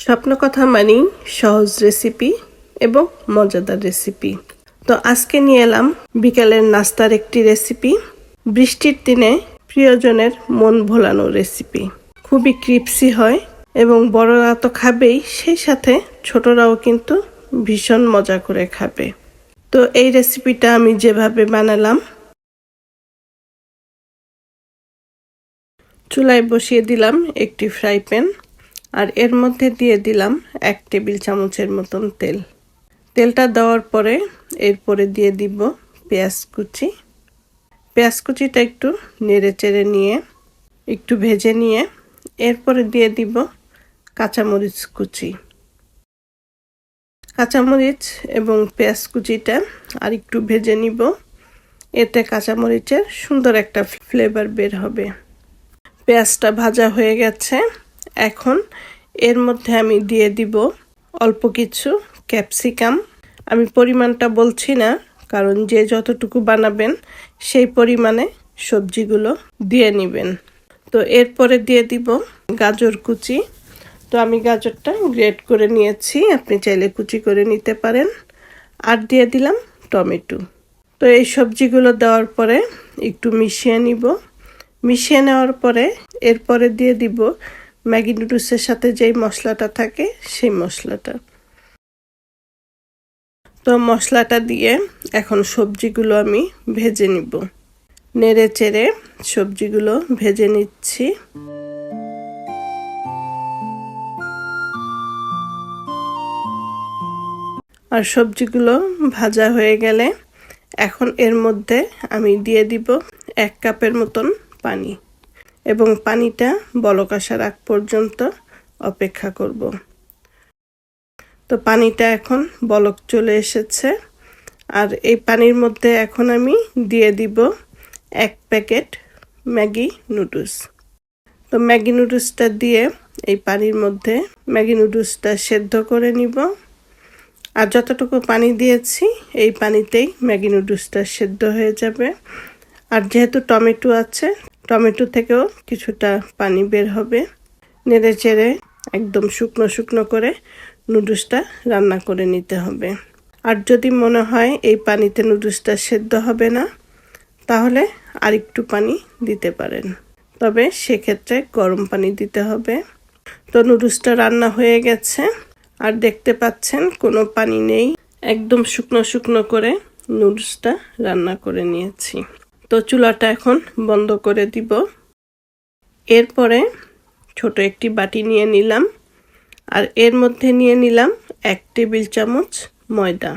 স্বপ্নকথা মানেই সহজ রেসিপি এবং মজাদার রেসিপি। তো আজকে নিয়ে এলাম বিকালের নাস্তার একটি রেসিপি, বৃষ্টির দিনে প্রিয়জনের মন ভোলানো রেসিপি। খুবই ক্রিপসি হয় এবং বড়রা তো খাবেই, সেই সাথে ছোটরাও কিন্তু ভীষণ মজা করে খাবে। তো এই রেসিপিটা আমি যেভাবে বানালাম, চুলায় বসিয়ে দিলাম একটি ফ্রাই প্যান, আর এর মধ্যে দিয়ে দিলাম 1 টেবিল চামচের মতন তেল। তেলটা দেওয়ার পরে এরপরে দিয়ে দিব পেঁয়াজ কুচি। পেঁয়াজ কুচিটা একটু নেড়ে চেড়ে নিয়ে একটু ভেজে নিয়ে এরপরে দিয়ে দিব কাঁচামরিচ কুচি। কাঁচামরিচ এবং পেঁয়াজ কুচিটা আর একটু ভেজে নিব, এতে কাঁচামরিচের সুন্দর একটা ফ্লেভার বের হবে। পেঁয়াজটা ভাজা হয়ে গেছে, এখন এর মধ্যে আমি দিয়ে দিব অল্প কিছু ক্যাপসিকাম। আমি পরিমাণটা বলছি না, কারণ যে যতটুকু বানাবেন সেই পরিমাণে সবজিগুলো দিয়ে নেবেন। তো এরপরে দিয়ে দিব গাজর কুচি। তো আমি গাজরটা গ্রেট করে নিয়েছি, আপনি চাইলে কুচি করে নিতে পারেন। আর দিয়ে দিলাম টমেটো। তো এই সবজিগুলো দেওয়ার পরে একটু মিশিয়ে নিব। মিশিয়ে নেওয়ার পরে এরপরে দিয়ে দিব ম্যাগি নুডলসের সাথে যেই মশলাটা থাকে সেই মশলাটা। তো মশলাটা দিয়ে এখন সবজিগুলো আমি ভেজে নিব। নেড়ে চেড়ে সবজিগুলো ভেজে নিচ্ছি। আর সবজিগুলো ভাজা হয়ে গেলে এখন এর মধ্যে আমি দিয়ে দিব 1 কাপের মতন পানি, এবং পানিটা বলক আসার আগ পর্যন্ত অপেক্ষা করব। তো পানিটা এখন বলক চলে এসেছে, আর এই পানির মধ্যে এখন আমি দিয়ে দিব 1 প্যাকেট ম্যাগি নুডলস। তো ম্যাগি নুডলসটা দিয়ে এই পানির মধ্যে ম্যাগি নুডলসটা সেদ্ধ করে নিব। আর যতটুকু পানি দিয়েছি এই পানিতেই ম্যাগি নুডলসটা সেদ্ধ হয়ে যাবে। আর যেহেতু টমেটো আছে, টমেটো থেকেও কিছুটা পানি বের হবে। নেড়ে চেড়ে একদম শুকনো শুকনো করে নুডলসটা রান্না করে নিতে হবে। আর যদি মনে হয় এই পানিতে নুডলসটা সেদ্ধ হবে না, তাহলে আরেকটু পানি দিতে পারেন, তবে সেক্ষেত্রে গরম পানি দিতে হবে। তো নুডলসটা রান্না হয়ে গেছে, আর দেখতে পাচ্ছেন কোনো পানি নেই, একদম শুকনো শুকনো করে নুডলসটা রান্না করে নিয়েছি। তো চুলাটা এখন বন্ধ করে দিব। এরপরে ছোট একটি বাটি নিয়ে নিলাম, আর এর মধ্যে নিয়ে নিলাম 1 টেবিল চামচ ময়দা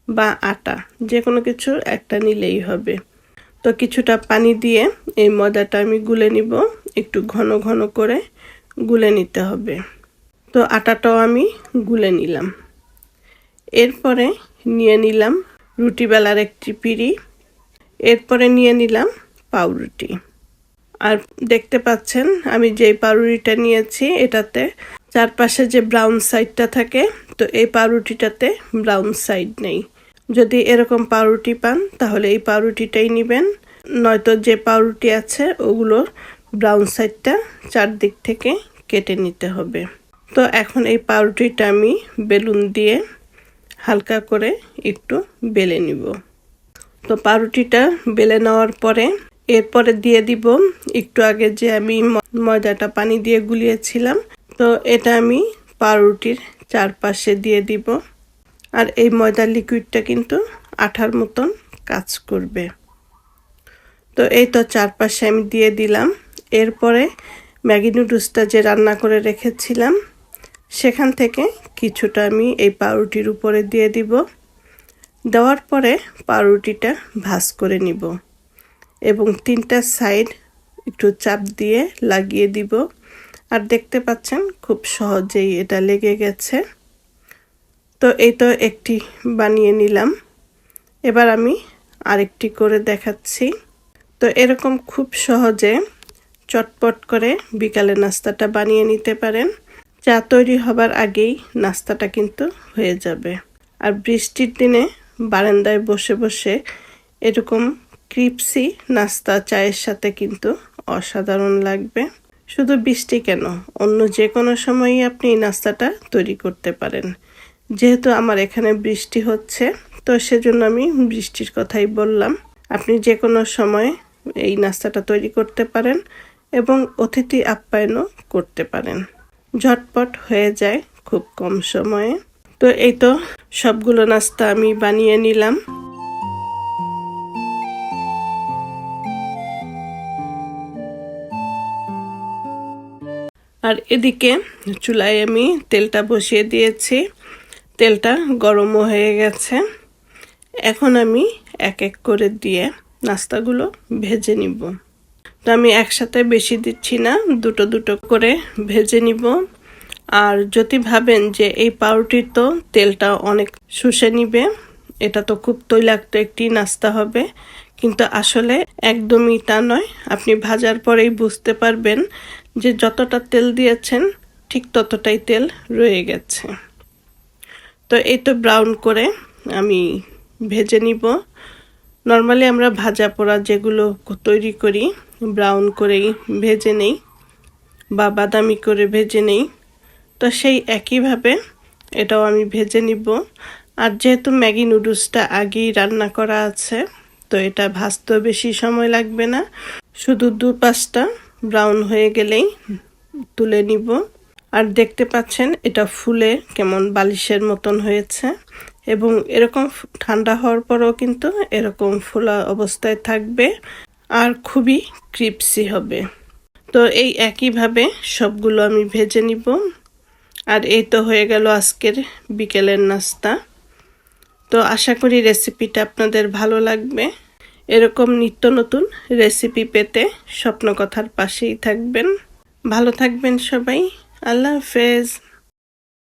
বা আটা, যে কোনো কিছু একটা নিলেই হবে। তো কিছুটা পানি দিয়ে এই ময়দাটা আমি গুলে নিব, একটু ঘন ঘন করে গুলে নিতে হবে। তো আটাটাও আমি গুলে নিলাম। এরপরে নিয়ে নিলাম রুটি বেলার একটি পিঁড়ি। এরপরে নিয়ে নিলাম পাউরুটি। আর দেখতে পাচ্ছেন আমি যেই পাউরুটিটা নিয়েছি এটাতে চারপাশে যে ব্রাউন সাইডটা থাকে, তো এই পাউরুটিটাতে ব্রাউন সাইড নেই। যদি এরকম পাউরুটি পান তাহলে এই পাউরুটিটাই নেবেন, নয়তো যে পাউরুটি আছে ওগুলোর ব্রাউন সাইডটা চারদিক থেকে কেটে নিতে হবে। তো এখন এই পাউরুটিটা আমি বেলুন দিয়ে হালকা করে একটু বেলে নিব। তো পাউরুটিটা বেলে নেওয়ার পরে এরপরে দিয়ে দিব একটু আগে যে আমি ময়দাটা পানি দিয়ে গুলিয়েছিলাম, তো এটা আমি পাউরুটির চারপাশে দিয়ে দিব। আর এই ময়দার লিকুইডটা কিন্তু আঠার মতন কাজ করবে। তো এই তো চারপাশে আমি দিয়ে দিলাম। এরপরে ম্যাগি নুডলসটা যে রান্না করে রেখেছিলাম সেখান থেকে কিছুটা আমি এই পাউরুটির উপরে দিয়ে দিব। দেওয়ার পরে পাউরুটিটা ভাঁজ করে নিব এবং 3টা সাইড একটু চাপ দিয়ে লাগিয়ে দিব। আর দেখতে পাচ্ছেন খুব সহজেই এটা লেগে গেছে। তো এই তো একটি বানিয়ে নিলাম, এবার আমি আরেকটি করে দেখাচ্ছি। তো এরকম খুব সহজে চটপট করে বিকালে নাস্তাটা বানিয়ে নিতে পারেন। চা তৈরি হবার আগেই নাস্তাটা কিন্তু হয়ে যাবে। আর বৃষ্টির দিনে বারান্দায় বসে বসে এরকম ক্রিপসি নাস্তা চায়ের সাথে কিন্তু অসাধারণ লাগবে। শুধু বৃষ্টি কেন, অন্য যে কোনো সময়ই আপনি এই নাস্তাটা তৈরি করতে পারেন। যেহেতু আমার এখানে বৃষ্টি হচ্ছে, তো সেজন্য আমি বৃষ্টির কথাই বললাম। আপনি যে কোনো সময় এই নাস্তাটা তৈরি করতে পারেন এবং অতিথি আপ্যায়নও করতে পারেন। ঝটপট হয়ে যায় খুব কম সময়ে। তো এই তো সবগুলো নাস্তা আমি বানিয়ে নিলাম। আর এদিকে চুলায় আমি তেলটা বসিয়ে দিয়েছি। তেলটা গরমও হয়ে গেছে। এখন আমি এক এক করে দিয়ে নাস্তাগুলো ভেজে নিব। তো আমি একসাথে বেশি দিচ্ছি না, দুটো দুটো করে ভেজে নিব। আর যদি ভাবেন যে এই পাউরুটির তো তেলটা অনেক শুষে নিবে, এটা তো খুব তৈলাক্ত একটি নাস্তা হবে, কিন্তু আসলে একদমই তা নয়। আপনি ভাজার পরেই বুঝতে পারবেন যে যতটা তেল দিয়েছেন ঠিক ততটাই তেল রয়ে গেছে। তো এই তো ব্রাউন করে আমি ভেজে নিব। নর্মালি আমরা ভাজা পোড়া যেগুলো তৈরি করি ব্রাউন করেই ভেজে নেই বা বাদামি করে ভেজে নেই, তো সেই একইভাবে এটাও আমি ভেজে নিব। আর যেহেতু ম্যাগি নুডলসটা আগেই রান্না করা আছে, তো এটা ভাজতেও বেশি সময় লাগবে না, শুধু 2-5টা ব্রাউন হয়ে গেলেই তুলে নিব। আর দেখতে পাচ্ছেন এটা ফুলে কেমন বালিশের মতন হয়েছে, এবং এরকম ঠান্ডা হওয়ার পরেও কিন্তু এরকম ফোলা অবস্থায় থাকবে আর খুবই ক্রিপসি হবে। তো এই একইভাবে সবগুলো আমি ভেজে নিব। আর এই তো হয়ে গেল আজকের বিকেলের নাস্তা। তো আশা করি রেসিপিটা আপনাদের ভালো লাগবে। এরকম নিত্য নতুন রেসিপি পেতে স্বপ্নকথার পাশেই থাকবেন। ভালো থাকবেন সবাই। আল্লাহ হাফেজ।